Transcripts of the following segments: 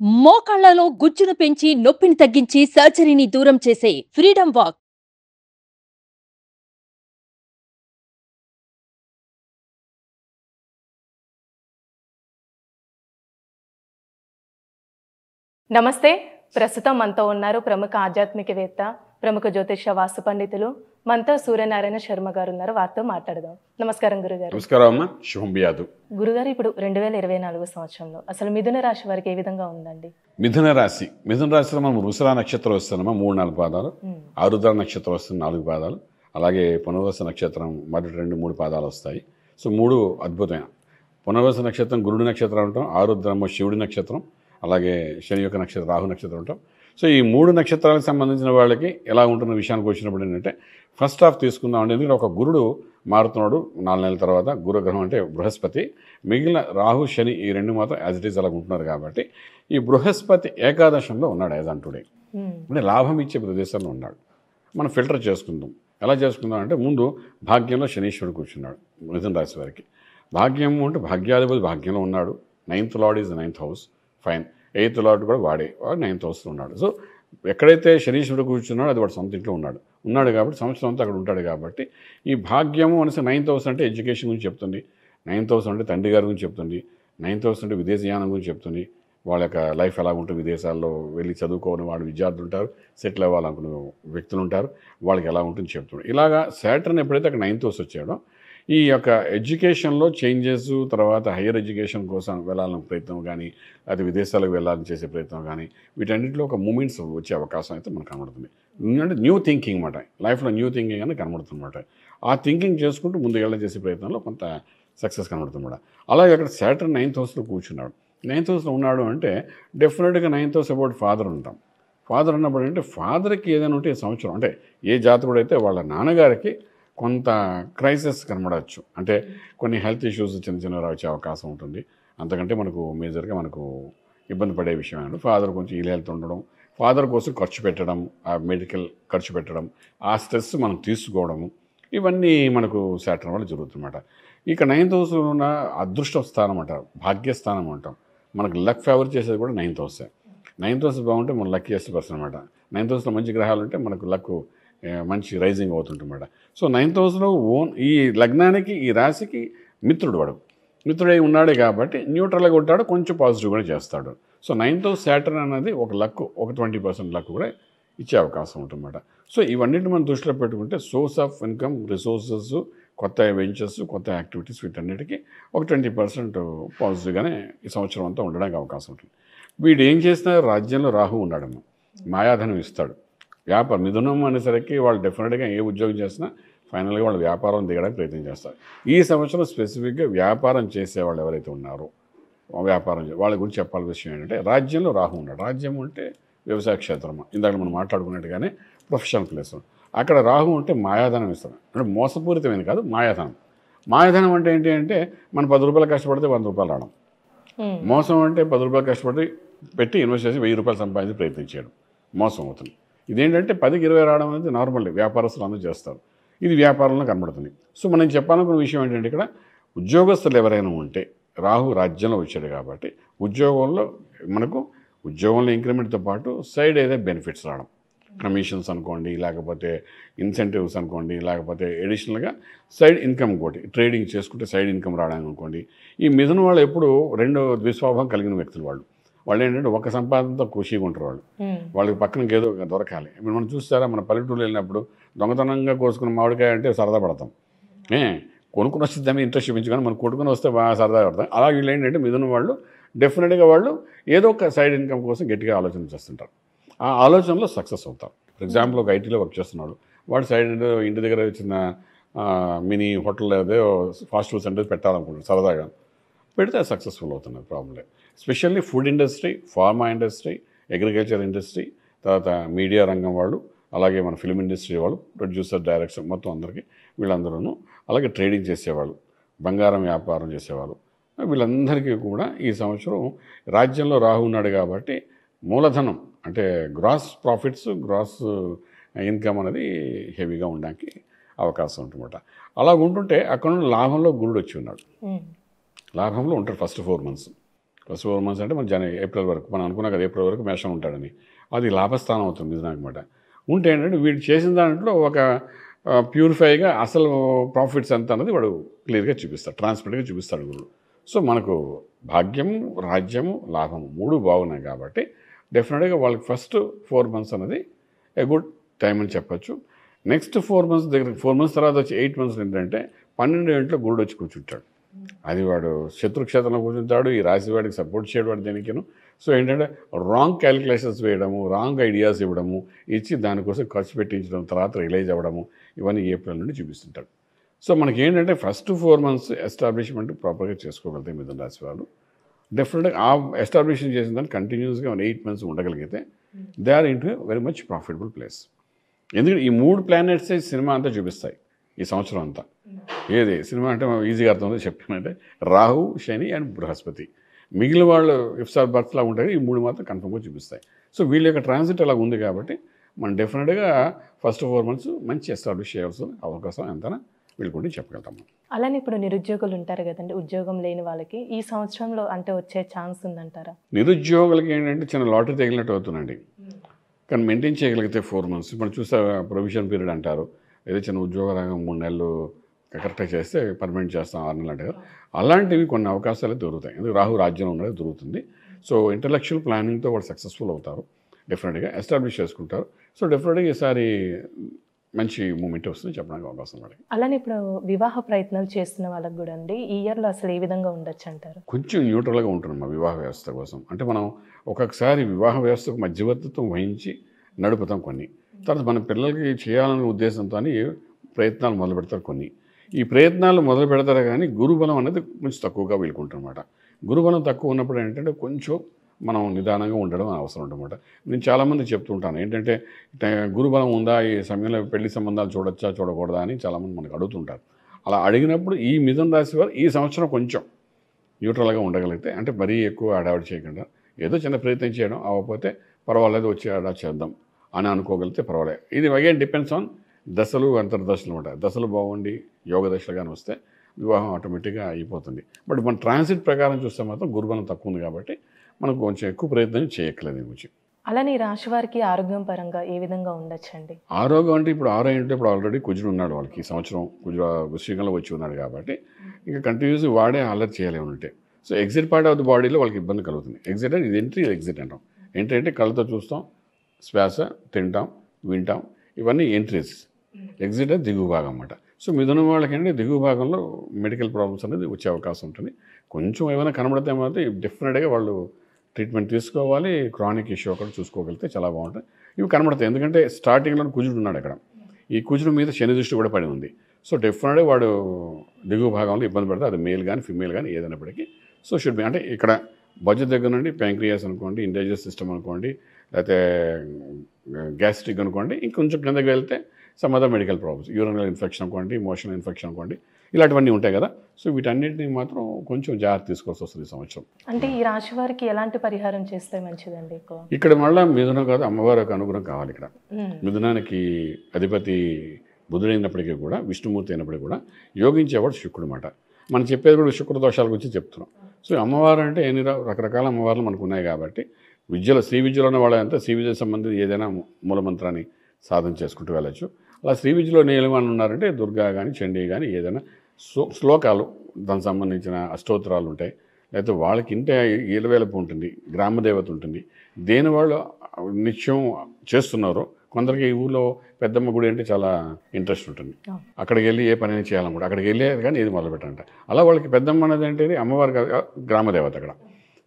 మోకాళ్లలో గుజ్జును పెంచి నొప్పిని తగ్గించి సర్జరీని దూరం చేసే ఫ్రీడమ్ వాక్. నమస్తే. ప్రస్తుతం మనతో ఉన్నారు ప్రముఖ ఆధ్యాత్మికవేత్త, ప్రముఖ జ్యోతిష వాస్తు పండితులు మనతో సూర్యనారాయణ శర్మ గారు ఉన్నారు. వారితో మాట్లాడదాం. నమస్కారం గురుగారు. నమస్కారం అమ్మ. శుభం బియాదు. గురుగారు, ఇప్పుడు 2024 సంవత్సరంలో అసలు మిథున రాశి వారికి ఏ విధంగా ఉందండి? మిథున రాశిలో మనం వృషభ నక్షత్రం వస్తున్నామా 3-4 పాదాలు, ఆరుద్ర నక్షత్రం వస్తున్న 4 పాదాలు, అలాగే పునర్వసు నక్షత్రం మొదటి 2-3 పాదాలు వస్తాయి. సో 3 అద్భుతమైన. పునర్వసు నక్షత్రం గురుడి నక్షత్రం ఉంటాం, ఆరుద్రము శివుడి నక్షత్రం, అలాగే శని యొక్క నక్షత్రం రాహు నక్షత్రం ఉంటాం. సో ఈ 3 నక్షత్రాలకు సంబంధించిన వాళ్ళకి ఎలా ఉంటున్న విషయానికి వచ్చినప్పుడు ఏంటంటే ఫస్ట్ హాఫ్ తీసుకుందాం అంటే, ఎందుకంటే ఒక గురుడు మారుతున్నాడు 4 నెలల తర్వాత. గురుగ్రహం అంటే బృహస్పతి, మిగిలిన రాహు శని ఈ 2 మాత్రం యాజ్ ఇట్ ఈజ్ అలా ఉంటున్నారు. కాబట్టి ఈ బృహస్పతి ఏకాదశంలో ఉన్నాడు యాజ్ ఆన్ టుడే. అంటే లాభం ఇచ్చే ప్రదేశంలో ఉన్నాడు. మనం ఫిల్టర్ చేసుకుందాం. ఎలా చేసుకుందాం అంటే, ముందు భాగ్యంలో శనీశ్వరుడు కూర్చున్నాడు మిథున రాశి వారికి. భాగ్యం అంటే భాగ్యాధిపతి భాగ్యంలో ఉన్నాడు. 9th lord is 9th house, fine. 8th lord కూడా వాడు 9th హౌస్లో ఉన్నాడు. సో ఎక్కడైతే శనీశ్వరుడు కూర్చున్నాడో అది వాడు సొంత ఇంట్లో ఉన్నాడు కాబట్టి సంవత్సరం అంతా అక్కడ ఉంటాడు. కాబట్టి ఈ భాగ్యము అనేసి 9th హౌస్ అంటే ఎడ్యుకేషన్ గురించి చెప్తుంది, 9th హౌస్ అంటే తండ్రి గారి గురించి చెప్తుంది, 9th హౌస్ అంటే విదేశయానం గురించి చెప్తుంది. వాళ్ళ యొక్క లైఫ్ ఎలా ఉంటుంది, విదేశాల్లో వెళ్ళి చదువుకోని వాళ్ళు విద్యార్థులు ఉంటారు, సెటిల్ అవ్వాలనుకునే వ్యక్తులు ఉంటారు, వాళ్ళకి ఎలా ఉంటుంది చెప్తుంది. ఇలాగా సాటర్న్ ఎప్పుడైతే అక్కడ 9th హౌస్ వచ్చాడో ఈ యొక్క ఎడ్యుకేషన్లో చేంజెస్, తర్వాత హయ్యర్ ఎడ్యుకేషన్ కోసం వెళ్ళాలని ప్రయత్నం కానీ, అది విదేశాలకు వెళ్ళాలని చేసే ప్రయత్నం కానీ, వీటన్నిటిలో ఒక మూమెంట్స్ వచ్చే అవకాశం అయితే మనకు కనబడుతుంది. అంటే న్యూ థింకింగ్ అన్నమాట. లైఫ్లో న్యూ థింకింగ్ అని కనబడుతుంది అన్నమాట. ఆ థింకింగ్ చేసుకుంటూ ముందుకెళ్ళ చేసే ప్రయత్నంలో కొంత సక్సెస్ కనబడుతుంది అన్నమాట. అలాగే అక్కడ సాటర్న్ 9th హౌస్లో కూర్చున్నాడు. 9th హౌస్లో ఉన్నాడు అంటే డెఫినెట్గా 9th హౌస్ అబౌట్ ఫాదర్ ఉంటాం. ఫాదర్ ఉన్నప్పుడు అంటే ఫాదర్కి ఏదైనా ఉంటే ఈ సంవత్సరం అంటే ఏ జాతకుడు అయితే వాళ్ళ నాన్నగారికి కొంత క్రైసిస్ కనబడవచ్చు. అంటే కొన్ని హెల్త్ ఇష్యూస్ చిన్న చిన్న వచ్చే అవకాశం ఉంటుంది. అంతకంటే మనకు మేజర్గా మనకు ఇబ్బంది పడే విషయం ఏంటంటే ఫాదర్ కొంచెం ఇల్ హెల్త్ ఉండడం, ఫాదర్ కోసం ఖర్చు పెట్టడం, ఆ మెడికల్ ఖర్చు పెట్టడం, ఆ స్ట్రెస్ మనం తీసుకోవడము, ఇవన్నీ మనకు సాటర్న్ వల్ల జరుగుతుందన్నమాట. ఇక 9th హౌస్లో ఉన్న అదృష్ట స్థానం అంటారు, భాగ్యస్థానం అంటాం. మనకు లక్ ఫేవర్ చేసేది కూడా 9th హౌసే. 9th హౌస్ బాగుంటే మన లక్కీయెస్ట్ పర్సన్ అనమాట. 9th హౌస్లో మంచి గ్రహాలు ఉంటే మనకు లక్ మంచి రైజింగ్ అవుతుంటుందన్నమాట. సో 9th హౌస్లో ఈ లగ్నానికి ఈ రాశికి మిత్రుడు వాడు, మిత్రుడై ఉన్నాడే కాబట్టి న్యూట్రల్గా ఉంటాడు, కొంచెం పాజిటివ్ కూడా చేస్తాడు. సో 9th హౌస్ సాటర్న్ అనేది ఒక లక్, ఒక 20% లక్ కూడా ఇచ్చే అవకాశం ఉంటుందన్నమాట. సో ఇవన్నిటిని మనం దృష్టిలో పెట్టుకుంటే సోర్స్ ఆఫ్ ఇన్కమ్, రిసోర్సెస్, కొత్త వెంచర్స్, కొత్త యాక్టివిటీస్, వీటన్నిటికీ ఒక 20% పాజిటివ్గానే ఈ సంవత్సరం అంతా ఉండడానికి అవకాశం ఉంటుంది. వీడు ఏం చేసినా రాజ్యంలో రాహు ఉన్నాడమ్మ, మాయాధనం ఇస్తాడు. మిథునం అనేసరికి వాళ్ళు డెఫినెట్గా ఏ ఉద్యోగం చేసినా ఫైనల్గా వాళ్ళు వ్యాపారం దిగడానికి ప్రయత్నం చేస్తారు. ఈ సంవత్సరం స్పెసిఫిక్గా వ్యాపారం చేసేవాళ్ళు ఎవరైతే ఉన్నారో వాళ్ళ గురించి చెప్పాల్సిన విషయం ఏంటంటే, రాజ్యంలో రాహు ఉన్నాడు. రాజ్యం అంటే వ్యవసాయ క్షేత్రం, ఇందాక మనం మాట్లాడుకున్నట్టుగానే ప్రొఫెషనల్ ప్లేస్. అక్కడ రాహు ఉంటే మాయాధనం ఇస్తాడు. అంటే మోసపూరితమైన కాదు, మాయాధనం. మాయాధనం అంటే ఏంటి అంటే, మనం 10 రూపాయలు కష్టపడితే 100 రూపాయలు రావడం. మోసం అంటే 10 రూపాయలు కష్టపడి పెట్టి ఇన్వెస్ట్ చేసి 1000 రూపాయలు సంపాదించి ప్రయత్నం చేయడం మోసం అవుతుంది. ఇదేంటంటే 10కి 20 రావడం అనేది నార్మల్, వ్యాపారస్తులు అందరూ చేస్తారు. ఇది వ్యాపారంలో కనబడుతుంది. సో మనం చెప్పాలనుకున్న విషయం ఏంటంటే, ఇక్కడ ఉద్యోగస్తులు ఎవరైనా ఉంటే రాహు రాజ్యంలో వచ్చాడు కాబట్టి ఉద్యోగంలో ఇంక్రిమెంట్తో పాటు సైడ్ ఏదో బెనిఫిట్స్ రావడం, కమిషన్స్ అనుకోండి, లేకపోతే ఇన్సెంటివ్స్ అనుకోండి, లేకపోతే ఎడిషనల్గా సైడ్ ఇన్కమ్ ఒకటి ట్రేడింగ్ చేసుకుంటే సైడ్ ఇన్కమ్ రావడానికి అనుకోండి. ఈ మిథున వాళ్ళు ఎప్పుడు 2 ద్విస్వభావం కలిగిన వ్యక్తులు. వాళ్ళు ఏంటంటే ఒక సంపాదనతో ఖుషీగా ఉంటారు. వాళ్ళకి పక్కన ఏదో దొరకాలి. ఇప్పుడు మనం చూస్తారా, మన పల్లెటూరు వెళ్ళినప్పుడు దొంగతనంగా కోసుకున్న మామిడికాయ అంటే సరదా పడతాం, కొనుక్కుని వచ్చిద్దామే ఇంట్రెస్ట్ చూపించుకొని మనం కొట్టుకుని వస్తే బాగా సరదా పడతాం. అలా వీళ్ళు ఏంటంటే మిథున వాళ్ళు డెఫినెట్గా వాళ్ళు ఏదో ఒక సైడ్ ఇన్కమ్ కోసం గట్టిగా ఆలోచన చేస్తుంటారు. ఆ ఆలోచనలో సక్సెస్ అవుతారు. ఫర్ ఎగ్జాంపుల్ ఒక ఐటీలో వర్క్ చేస్తున్నాడు, వాడు సైడ్ ఇంటి దగ్గర చిన్న మినీ హోటల్ ఏదో ఫాస్ట్ ఫుడ్ సెంటర్ పెట్టాలనుకుంటాడు, సరదాగా పెడితే సక్సెస్ఫుల్ అవుతున్నారు. ప్రాబ్లం లేదు. Specially food industry, pharma industry, agriculture industry, తర్వాత మీడియా రంగం వాళ్ళు, అలాగే మన ఫిల్మ్ ఇండస్ట్రీ వాళ్ళు, ప్రొడ్యూసర్, డైరెక్టర్, మొత్తం అందరికీ వీళ్ళందరూ, అలాగే ట్రేడింగ్ చేసేవాళ్ళు, బంగారం వ్యాపారం చేసేవాళ్ళు, వీళ్ళందరికీ కూడా ఈ సంవత్సరం రాజ్యంలో రాహు ఉన్నాడు కాబట్టి మూలధనం అంటే గ్రాస్ ప్రాఫిట్స్, గ్రాస్ ఇన్కమ్ అనేది హెవీగా ఉండడానికి అవకాశం ఉంటుందన్నమాట. అలా ఉంటుంటే అక్కడ లాభంలో గురుడు వచ్చి ఉన్నాడు. లాభంలో ఉంటాడు ఫస్ట్ 4 months. ఫస్ట్ 4 months అంటే మన ఏప్రిల్ వరకు మనం అనుకున్నాం కదా ఏప్రిల్ వరకు మేషం ఉంటాడని, అది లాభస్థానం అవుతుంది మిథునం అనమాట. ఉంటే ఏంటంటే వీడు చేసిన దాంట్లో ఒక ప్యూరిఫైగా అసలు ప్రాఫిట్స్ ఎంత అన్నది వాడు క్లియర్గా చూపిస్తాడు, ట్రాన్స్పరెంట్గా చూపిస్తాడు గురువు. సో మనకు భాగ్యము, రాజ్యము, లాభము 3 బాగున్నాయి కాబట్టి డెఫినెట్గా వాళ్ళకి ఫస్ట్ 4 months అనేది ఏ గుడ్ టైం అని చెప్పచ్చు. నెక్స్ట్ 4 months దగ్గర 4 months తర్వాత వచ్చి 8 months ఏంటంటే 12 ఇంట్లో గురుడు వచ్చి కూర్చుంటాడు. అది వాడు శత్రుక్షేత్రంలో కూర్చుంటాడు, ఈ రాశి వాడికి సపోర్ట్ చేయడం వాడు దేనికిను. సో ఏంటంటే రాంగ్ క్యాలిక్యులేషన్స్ వేయడము, రాంగ్ ఐడియాస్ ఇవ్వడము, ఇచ్చి దానికోసం ఖర్చు పెట్టించడం, తర్వాత రిలైజ్ అవ్వడము, ఇవన్నీ ఏప్రిల్ నుండి చూపిస్తుంటాడు. సో మనకి ఏంటంటే ఫస్ట్ 4 months ఎస్టాబ్లిష్మెంట్ ప్రాపర్గా చేసుకోగలిగితే మిథున రాశి వాళ్ళు డెఫినెట్గా ఆ ఎస్టాబ్లిష్మెంట్ చేసిన దాన్ని కంటిన్యూస్గా 8 months ఉండగలిగితే they are into very much profitable place. ఎందుకంటే ఈ 3 planets సినిమా అంతా చూపిస్తాయి ఈ సంవత్సరం అంతా. ఏది సినిమా అంటే ఈజీగా అర్థమవుతుంది చెప్పానంటే రాహు, శని అండ్ బృహస్పతి. మిగిలిన వాళ్ళు ఇఫ్సార్ బర్త్లా ఉంటాయి, ఈ 3 మాత్రం కన్ఫర్మ్గా చూపిస్తాయి. సో వీళ్ళ యొక్క ట్రాన్సిట్ అలా ఉంది కాబట్టి మనం డెఫినెట్గా ఫస్ట్ 4 months మంచి ఎస్టాబ్లిష్ చేయాల్సిన అవకాశం ఎంతనా వీళ్ళకుంటే చెప్పగలుగుతాము. అలానే ఇప్పుడు నిరుద్యోగులు ఉంటారు కదండి, ఉద్యోగం లేని వాళ్ళకి ఈ సంవత్సరంలో అంటే వచ్చే ఛాన్స్ ఉందంటారా? నిరుద్యోగులకి ఏంటంటే చిన్న లాటరీ తగిలినట్టు అవుతుందండి. కానీ మెయింటైన్ చేయగలిగితే 4 months ఇప్పుడు చూస్తే ప్రొవిజన్ పీరియడ్ అంటారు, ఏదో చిన్న ఉద్యోగ రంగం 3 నెలలు కరెక్ట్గా చేస్తే పర్మనెంట్ చేస్తాం 6 నెలలు అంటారు. అలాంటివి కొన్ని అవకాశాలు దొరుకుతాయి. ఎందుకు రాహు రాజ్యంలో ఉన్నది దొరుకుతుంది. సో ఇంటలెక్చువల్ ప్లానింగ్తో వాళ్ళు సక్సెస్ఫుల్ అవుతారు, డెఫినెట్గా ఎస్టాబ్లిష్ చేసుకుంటారు. సో డెఫినెట్గా ఈసారి మంచి మూమెంట్ వస్తుంది చెప్పడానికి అవకాశం పడి. అలానే ఇప్పుడు వివాహ ప్రయత్నాలు చేస్తున్న వాళ్ళకి కూడా అండి ఈ ఇయర్లో అసలు ఏ విధంగా ఉండొచ్చు అంటారు? కొంచెం న్యూట్రల్గా ఉంటుంది మా వివాహ వ్యవస్థ కోసం. అంటే మనం ఒక్కొక్కసారి వివాహ వ్యవస్థకు మధ్యవర్తిత్వం వహించి నడుపుతాం కొన్ని, తర్వాత మన పిల్లలకి చేయాలనే ఉద్దేశంతో ప్రయత్నాలు మొదలు పెడతారు కొన్ని. ఈ ప్రయత్నాలు మొదలు పెడతారు కానీ గురుబలం అనేది కొంచెం తక్కువగా వీలుకుంటుందన్నమాట. గురుబలం తక్కువ ఉన్నప్పుడు ఏంటంటే కొంచెం మనం నిదానంగా ఉండడం అవసరం ఉందన్నమాట. నేను చాలామంది చెప్తుంటాను ఏంటంటే గురుబలం ఉందా, ఈ సమయంలో పెళ్లి సంబంధాలు చూడొచ్చా చూడకూడదా అని చాలామంది మనకు అడుగుతుంటారు. అలా అడిగినప్పుడు ఈ మిథున రాశి వారు ఈ సంవత్సరం కొంచెం న్యూట్రల్గా ఉండగలిగితే, అంటే మరీ ఎక్కువ అడావిడి చేయకుండా ఏదో చిన్న ప్రయత్నం చేయడం, అవ్వకపోతే పర్వాలేదు వచ్చి అడా చేద్దాం అని అనుకోగలిగితే పర్వాలేదు. ఇది అగైన్ డిపెండ్స్ ఆన్ దశలు అంతర్దశలు ఉంటాయి. దశలు బాగుండి యోగ దశలు కానీ వస్తే వివాహం ఆటోమేటిక్గా అయిపోతుంది. బట్ మన ట్రాన్సిట్ ప్రకారం చూస్తే మాత్రం గురుబలం తక్కువ ఉంది కాబట్టి మనకు కొంచెం ఎక్కువ ప్రయత్నం చేయక్కలేదు గురించి. అలానే ఈ రాశి వారికి ఆరోగ్యం పరంగా ఏ విధంగా ఉండొచ్చండి? ఆరోగ్యం అంటే ఇప్పుడు అంటే ఇప్పుడు ఆల్రెడీ కుజుడు ఉన్నాడు వాళ్ళకి ఈ సంవత్సరం, కుజుడు వృశ్చికంలో వచ్చి ఉన్నాడు కాబట్టి ఇంకా కంటిన్యూస్ వాడే అలర్ట్ చేయాలి ఉంటే. So exit part of the బాడీలో వాళ్ళకి ఇబ్బంది కలుగుతుంది. ఎగ్జిట్ అంటే ఇది ఎంట్రీ, ఎగ్జిట్ అంటాం. ఎంట్రీ అంటే కళ్ళతో చూస్తాం, శ్వాస, తింటాం, వింటాం, ఇవన్నీ ఎంట్రీస్. ఎగ్జిట్ అంటే దిగువ భాగం అన్నమాట. సో మిథునం వాళ్ళకి అంటే దిగువ భాగంలో మెడికల్ ప్రాబ్లమ్స్ అనేది వచ్చే అవకాశం ఉంటుంది. కొంచెం ఏమైనా కనబడితే మాత్రం డెఫినెట్గా వాళ్ళు ట్రీట్మెంట్ తీసుకోవాలి. క్రానిక్ ఇష్యూ ఒకటి చూసుకోగలిగితే చాలా బాగుంటుంది. ఇవి కనబడతాయి ఎందుకంటే స్టార్టింగ్లో కుజుడు ఉన్నాడు అక్కడ, ఈ కుజుడు మీద శని దృష్టి కూడా పడి ఉంది. సో డెఫినెట్గా వాడు దిగువ భాగంలో ఇబ్బంది పడితే అది మేల్ కానీ ఫిమేల్ కానీ ఏదైనప్పటికీ సో షుడ్ బి అంటే ఇక్కడ బడ్జెట్ దగ్గర నుండి ప్యాంక్రియాస్ అనుకోండి, ఇండైజెస్ట్ సిస్టమ్ అనుకోండి, లేకపోతే గ్యాస్ట్రిక్ అనుకోండి, ఇంకొంచెం కిందకి వెళ్తే some other medical problems, urinal infection అనుకోండి, ఇమోషనల్ ఇన్ఫెక్షన్ అనుకోండి, ఇలాంటివన్నీ ఉంటాయి కదా. సో వీటన్నిటిని మాత్రం కొంచెం జాగ్రత్త తీసుకోవాల్సి వస్తుంది ఈ సంవత్సరం. అంటే ఈ రాశి వారికి ఎలాంటి పరిహారం చేస్తే మంచిదండి? ఇక్కడ మళ్ళీ మిథునం కాదు, అమ్మవారికి అనుగ్రహం కావాలి. ఇక్కడ మిథునానికి అధిపతి బుధుడైనప్పటికీ కూడా, విష్ణుమూర్తి అయినప్పటికీ కూడా యోగించేవాడు శుక్రుడు అన్నమాట. మనం చెప్పేది కూడా శుక్ర దోషాల గురించి చెప్తున్నాం. సో అమ్మవారు అంటే ఎన్ని రకరకాల అమ్మవార్లు మనకు ఉన్నాయి కాబట్టి విద్యలో శ్రీ విద్యలో ఉన్న వాళ్ళంతా శ్రీ విద్య సంబంధించి ఏదైనా మూలమంత్రాన్ని సాధన చేసుకుంటూ వెళ్ళచ్చు. అలా శ్రీ విద్యలో నిలవని ఉన్నారంటే దుర్గా కానీ చండీ కానీ ఏదైనా శ్లోకాలు దానికి సంబంధించిన అష్టోత్తరాలు ఉంటాయి, లేకపోతే వాళ్ళకి ఇంటే ఈలవేలపు ఉంటుంది, గ్రామదేవత ఉంటుంది, దేని వాళ్ళు నిత్యం చేస్తున్నారో. కొందరికి ఈ ఊళ్ళో పెద్దమ్మ గుడి అంటే చాలా ఇంట్రెస్ట్ ఉంటుంది, అక్కడికి వెళ్ళి ఏ పని చేయాలనుకుంటే అక్కడికి వెళ్ళే కానీ ఏది మొదలు పెట్టాలంట. అలా వాళ్ళకి పెద్దమ్మ అనేది అంటే అమ్మవారి గ్రామదేవత అక్కడ.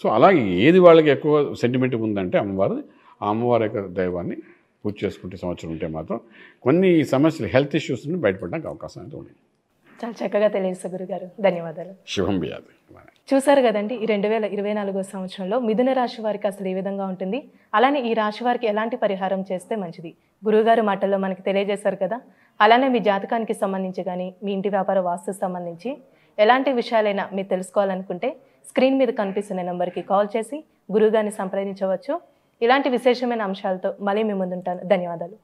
సో అలా ఏది వాళ్ళకి ఎక్కువ సెంటిమెంట్ ఉందంటే అమ్మవారి, ఆ అమ్మవారి యొక్క దైవాన్ని పూజ చేసుకుంటే సంవత్సరం ఉంటే మాత్రం కొన్ని సమస్యలు హెల్త్ ఇష్యూస్ నుండి బయటపడడానికి అవకాశం అయితే ఉంది. చాలా చక్కగా తెలియజేస్తారు గురుగారు, ధన్యవాదాలు. శుభం బియాదు. చూసారు కదండి, ఈ 2024 సంవత్సరంలో మిథున రాశి వారికి అసలు ఏ విధంగా ఉంటుంది, అలానే ఈ రాశి వారికి ఎలాంటి పరిహారం చేస్తే మంచిది గురువుగారు మాటల్లో మనకి తెలియజేశారు కదా. అలానే మీ జాతకానికి సంబంధించి కానీ మీ ఇంటి వ్యాపార వాస్తు సంబంధించి ఎలాంటి విషయాలైనా మీరు తెలుసుకోవాలనుకుంటే స్క్రీన్ మీద కనిపిస్తున్న నెంబర్కి కాల్ చేసి గురువుగారిని సంప్రదించవచ్చు. ఇలాంటి విశేషమైన అంశాలతో మళ్ళీ మీ ముందుంటాను. ధన్యవాదాలు.